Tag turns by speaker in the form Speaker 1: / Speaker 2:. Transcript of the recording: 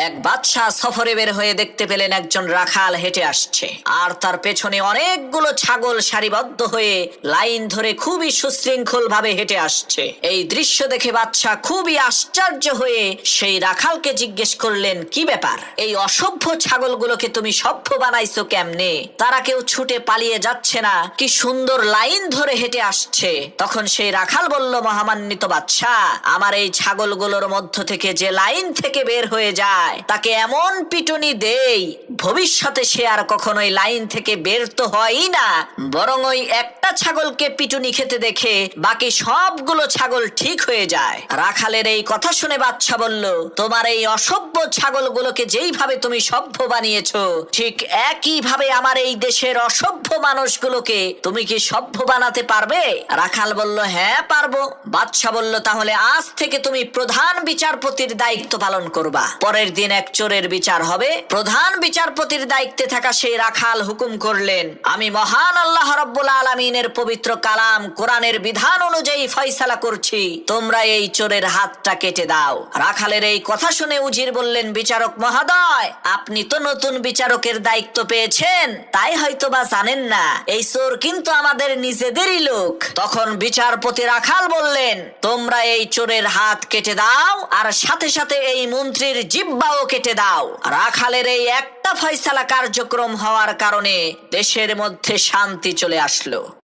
Speaker 1: এক বাদশাহ সফরে বের হয়ে দেখতে পেলেন একজন রাখাল হেঁটে আসছে, আর তার পেছনে অনেকগুলো ছাগল সারিবদ্ধ হয়ে লাইন ধরে খুবই সুশৃঙ্খল ভাবে হেঁটে আসছে। এই দৃশ্য দেখে বাদশাহ খুবই আশ্চর্য হয়ে সেই রাখালকে জিজ্ঞেস করলেন, কি ব্যাপার, এই অসভ্য ছাগলগুলোকে তুমি সভ্য বানাইছো কেমনে? তারা কেউ ছুটে পালিয়ে যাচ্ছে না, কি সুন্দর লাইন ধরে হেঁটে আসছে। তখন সেই রাখাল বলল, মহামান্বিত বাদশাহ, আমার এই ছাগলগুলোর মধ্য থেকে যে লাইন থেকে বের হয়ে যায় তাকে এমন পিটুনি দেই ভবিষ্যতে সে আর কখনোই লাইন থেকে বের তো হয়ই না, বরং ওই একটা ছাগলকে পিটুনি খেতে দেখে বাকি সবগুলো ছাগল ঠিক হয়ে যায়। রাখালের এই কথা শুনে বাদশা বলল, তোমার এই অসভ্য ছাগলগুলোকে যেইভাবে তুমি সভ্য বানিয়েছো, ঠিক একই ভাবে আমার এই দেশের অসভ্য মানুষগুলোকে তুমি কি সভ্য বানাতে পারবে? রাখাল বলল, হ্যাঁ পারবো। বাদশা বলল, তাহলে আজ থেকে তুমি প্রধান বিচারপতির দায়িত্ব পালন করবা। পরের দিন এক চোরের বিচার হবে। প্রধান বিচারপতির দায়িত্বে থাকা সেই রাখাল হুকুম করলেন, আমি মহান আল্লাহ রাব্বুল আলামিনের পবিত্র কালাম কোরআনের বিধান অনুযায়ী ফয়সালা করছি, তোমরা এই চোরের হাতটা কেটে দাও। রাখালের এই কথা শুনে উজির বললেন, বিচারক মহোদয়, আপনি তো নতুন বিচারকের দায়িত্ব পেয়েছেন, তাই হয়তো বা জানেন না এই চোর কিন্তু আমাদের নিজেদেরই লোক। তখন বিচারপতি রাখাল বললেন, তোমরা এই চোরের হাত কেটে দাও, আর সাথে সাথে এই মন্ত্রীর জিহ্বাও কেটে দাও। রাখালের এই একটা ফয়সালা কার্যক্রম হওয়ার কারণে দেশের মধ্যে শান্তি চলে আসলো।